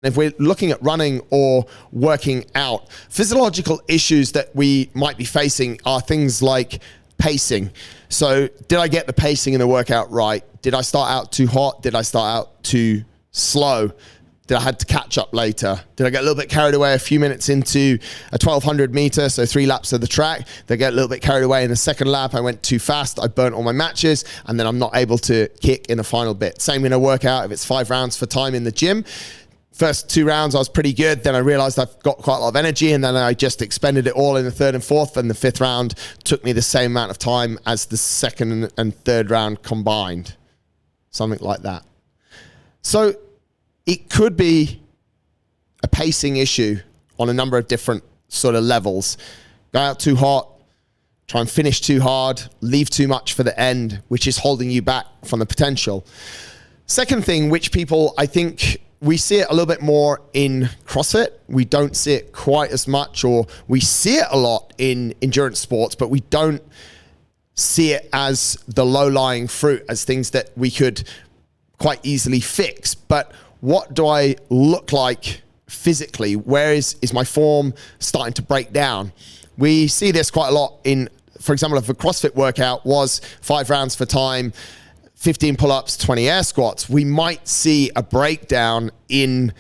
If we're looking at running or working out, physiological issues that we might be facing are things like pacing. So did I get the pacing in the workout right? Did I start out too hot? Did I start out too slow? Did I had to catch up later? Did I get a little bit carried away a few minutes into a 1200 meter, so 3 laps of the track? Did I get a little bit carried away in the second lap? I went too fast, I burnt all my matches, and then I'm not able to kick in the final bit. Same in a workout, if it's 5 rounds for time in the gym. First 2 rounds, I was pretty good. Then I realized I've got quite a lot of energy, and then I just expended it all in the third and fourth, and the 5th round took me the same amount of time as the second and third round combined. Something like that. So it could be a pacing issue on a number of different sort of levels. Go out too hot, try and finish too hard, leave too much for the end, which is holding you back from the potential. Second thing, which people, I think, we see it a little bit more in CrossFit. We don't see it quite as much, or we see it a lot in endurance sports, but we don't see it as the low-lying fruit, as things that we could quite easily fix. But what do I look like physically? Where is my form starting to break down? We see this quite a lot in, for example, if a CrossFit workout was 5 rounds for time, 15 pull-ups, 20 air squats, we might see a breakdown in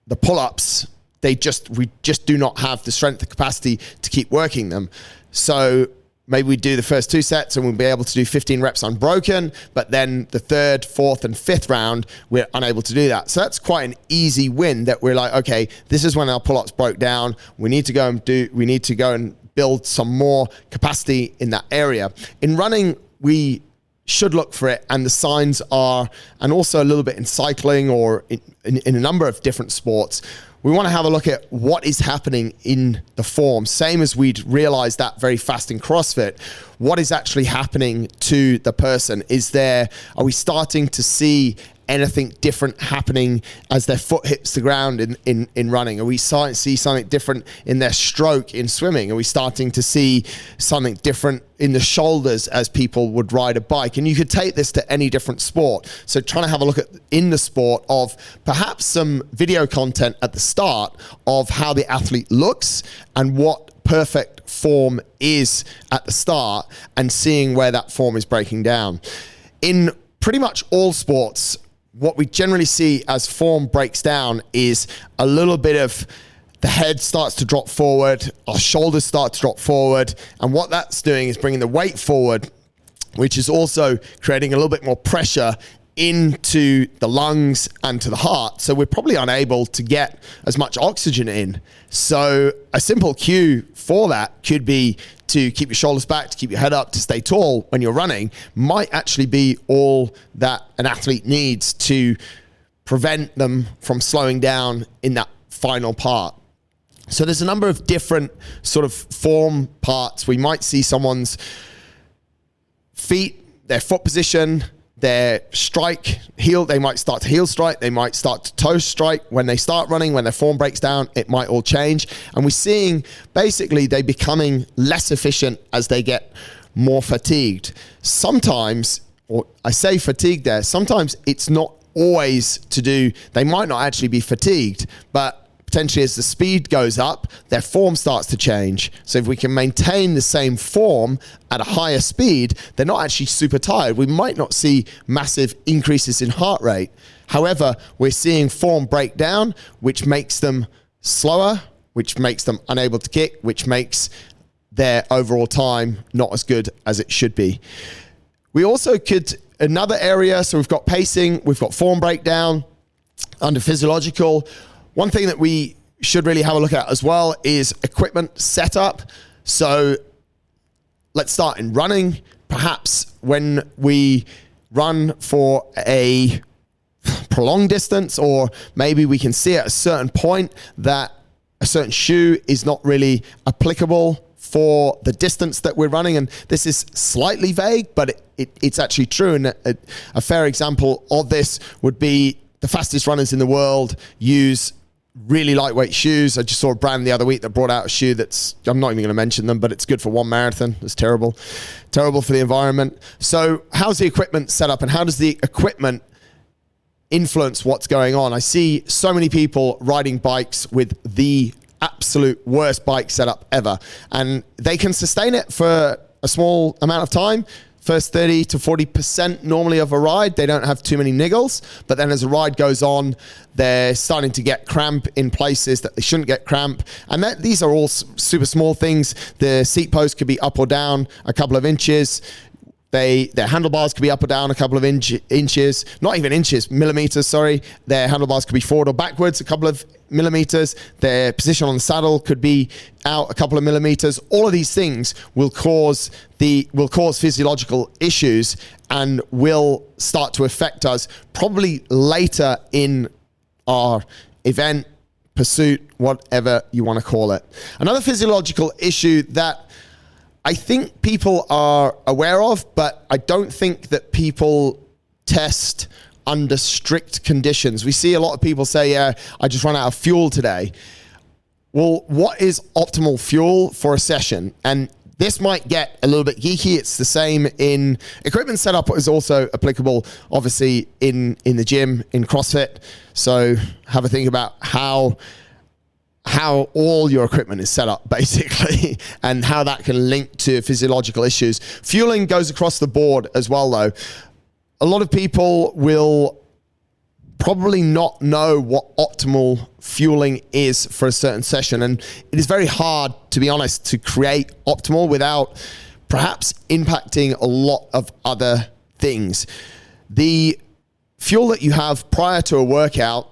the pull-ups. We just do not have the strength and capacity to keep working them. So maybe we do the first 2 sets and we'll be able to do 15 reps unbroken, but then the 3rd, 4th, and 5th round, we're unable to do that. So that's quite an easy win that we're like, okay, this is when our pull-ups broke down. We need to go and build some more capacity in that area. In running, we should look for it, and the signs are, and also a little bit in cycling or in a number of different sports, we want to have a look at what is happening in the form. Same as we'd realize that very fast in CrossFit. What is actually happening to the person? Are we starting to see anything different happening as their foot hits the ground in running? Are we starting to see something different in their stroke in swimming? Are we starting to see something different in the shoulders as people would ride a bike? And you could take this to any different sport. So trying to have a look at, in the sport, of perhaps some video content at the start of how the athlete looks and what perfect form is at the start, and seeing where that form is breaking down. In pretty much all sports, what we generally see as form breaks down is a little bit of the head starts to drop forward, our shoulders start to drop forward, and what that's doing is bringing the weight forward, which is also creating a little bit more pressure into the lungs and to the heart. So we're probably unable to get as much oxygen in. So a simple cue for that could be to keep your shoulders back, to keep your head up, to stay tall when you're running, might actually be all that an athlete needs to prevent them from slowing down in that final part. So there's a number of different sort of form parts. We might see someone's feet, their foot position, their strike, heel, they might start to heel strike, they might start to toe strike. When they start running, when their form breaks down, it might all change. And we're seeing basically they becoming less efficient as they get more fatigued. Sometimes, or I say fatigued there, sometimes it's not always to do, they might not actually be fatigued, but potentially as the speed goes up, their form starts to change. So if we can maintain the same form at a higher speed, they're not actually super tired. We might not see massive increases in heart rate. However, we're seeing form break down, which makes them slower, which makes them unable to kick, which makes their overall time not as good as it should be. We also could, another area, so we've got pacing, we've got form breakdown under physiological. One thing that we should really have a look at as well is equipment setup. So let's start in running. Perhaps when we run for a prolonged distance, or maybe we can see at a certain point that a certain shoe is not really applicable for the distance that we're running. And this is slightly vague, but it's actually true. And a fair example of this would be the fastest runners in the world use really lightweight shoes. I just saw a brand the other week that brought out a shoe that's, I'm not even going to mention them, but it's good for one marathon. It's terrible for the environment. So how's the equipment set up, and how does the equipment influence what's going on. I see so many people riding bikes with the absolute worst bike setup ever, and they can sustain it for a small amount of time. First 30 to 40% normally of a ride, they don't have too many niggles, but then as the ride goes on, they're starting to get cramp in places that they shouldn't get cramp. And these are all super small things. The seat post could be up or down a couple of inches. Their handlebars could be up or down a couple of inches, not even inches, millimeters, sorry. Their handlebars could be forward or backwards a couple of millimeters. Their position on the saddle could be out a couple of millimeters. All of these things will cause physiological issues and will start to affect us probably later in our event, pursuit, whatever you want to call it. Another physiological issue that I think people are aware of, but I don't think that people test under strict conditions. We see a lot of people say, yeah, I just ran out of fuel today. Well, what is optimal fuel for a session? And this might get a little bit geeky. It's the same in equipment setup is also applicable, obviously, in the gym, in CrossFit. So have a think about how all your equipment is set up, basically, and how that can link to physiological issues. Fueling goes across the board as well, though. A lot of people will probably not know what optimal fueling is for a certain session, and it is very hard, to be honest, to create optimal without perhaps impacting a lot of other things. The fuel that you have prior to a workout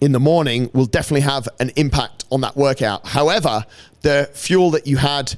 in the morning will definitely have an impact on that workout. However, the fuel that you had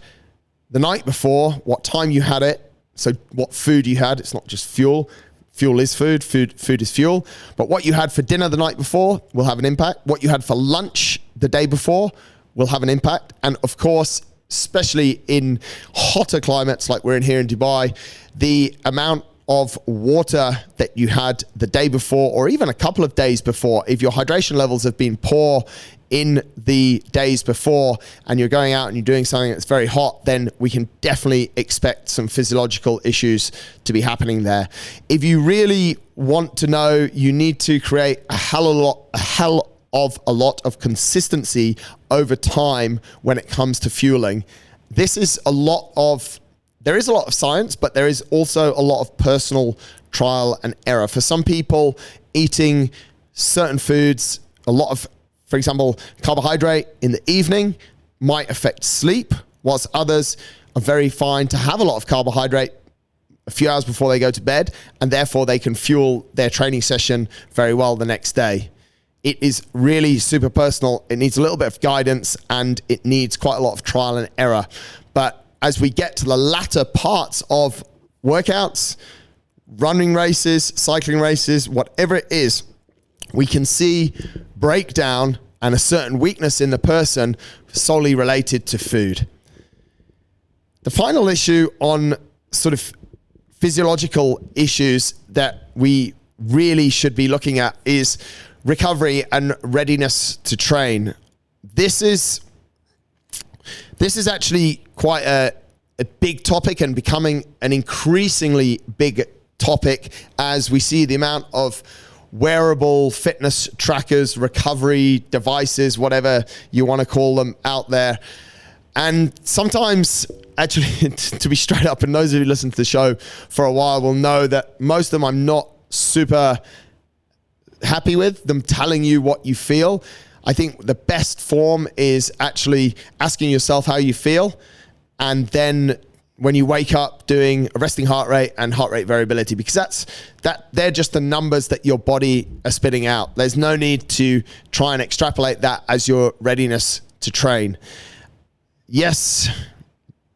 the night before, what time you had it, so what food you had, it's not just fuel. Fuel is food, food is fuel. But what you had for dinner the night before will have an impact. What you had for lunch the day before will have an impact. And of course, especially in hotter climates like we're in here in Dubai, the amount of water that you had the day before or even a couple of days before, if your hydration levels have been poor in the days before and you're going out and you're doing something that's very hot, then we can definitely expect some physiological issues to be happening there. If you really want to know, you need to create a hell of a lot of consistency over time when it comes to fueling. There is a lot of science, but there is also a lot of personal trial and error. For some people, eating certain foods, for example, carbohydrate in the evening might affect sleep, whilst others are very fine to have a lot of carbohydrate a few hours before they go to bed, and therefore they can fuel their training session very well the next day. It is really super personal. It needs a little bit of guidance and it needs quite a lot of trial and error. But as we get to the latter parts of workouts, running races, cycling races, whatever it is, we can see breakdown and a certain weakness in the person solely related to food. The final issue on sort of physiological issues that we really should be looking at is recovery and readiness to train. This is actually quite a big topic and becoming an increasingly big topic as we see the amount of wearable fitness trackers, recovery devices, whatever you want to call them, out there. And sometimes, actually, to be straight up, and those of you who listen to the show for a while will know that most of them I'm not super happy with them telling you what you feel. I think the best form is actually asking yourself how you feel, and then when you wake up doing a resting heart rate and heart rate variability, because they're just the numbers that your body are spitting out. There's no need to try and extrapolate that as your readiness to train. Yes,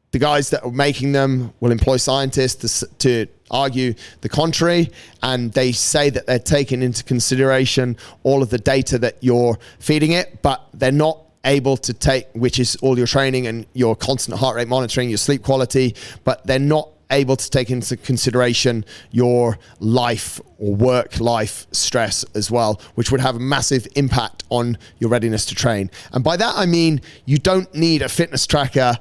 the guys that are making them will employ scientists to argue the contrary, and they say that they're taking into consideration all of the data that you're feeding it, but they're not able to take, which is all your training and your constant heart rate monitoring, your sleep quality, but they're not able to take into consideration your life or work life stress as well, which would have a massive impact on your readiness to train. And by that, I mean, you don't need a fitness tracker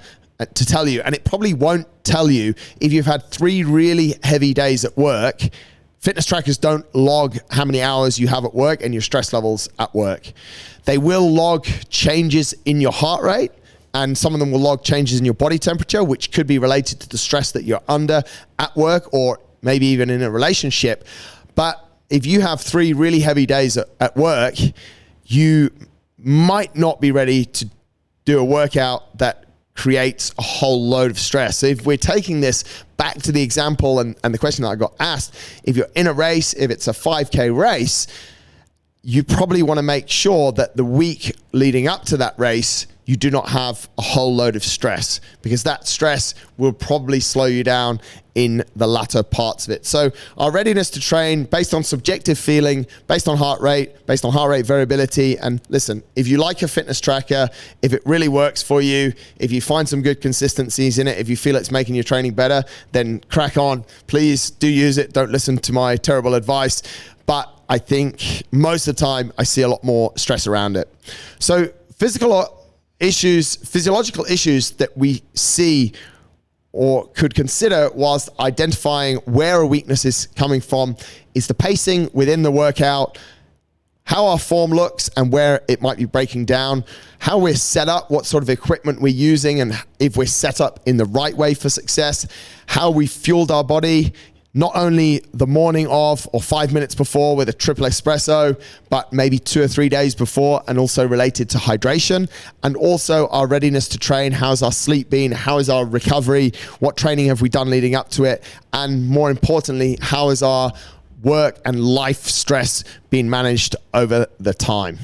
to tell you, and it probably won't tell you if you've had 3 really heavy days at work Fitness trackers don't log how many hours you have at work and your stress levels at work. They will log changes in your heart rate, and some of them will log changes in your body temperature, which could be related to the stress that you're under at work or maybe even in a relationship. But if you have 3 really heavy days at work, you might not be ready to do a workout that creates a whole load of stress. So if we're taking this back to the example and the question that I got asked, if you're in a race, if it's a 5K race, you probably want to make sure that the week leading up to that race, you do not have a whole load of stress, because that stress will probably slow you down in the latter parts of it. So our readiness to train based on subjective feeling, based on heart rate variability. And listen, if you like a fitness tracker, if it really works for you, if you find some good consistencies in it, if you feel it's making your training better, then crack on. Please do use it. Don't listen to my terrible advice. But I think most of the time I see a lot more stress around it. So physiological issues that we see or could consider whilst identifying where a weakness is coming from is the pacing within the workout, how our form looks and where it might be breaking down, how we're set up, what sort of equipment we're using, and if we're set up in the right way for success, how we fueled our body, not only the morning of or 5 minutes before with a triple espresso, but maybe 2 or 3 days before, and also related to hydration, and also our readiness to train. How's our sleep been? How is our recovery? What training have we done leading up to it? And more importantly, how is our work and life stress being managed over the time?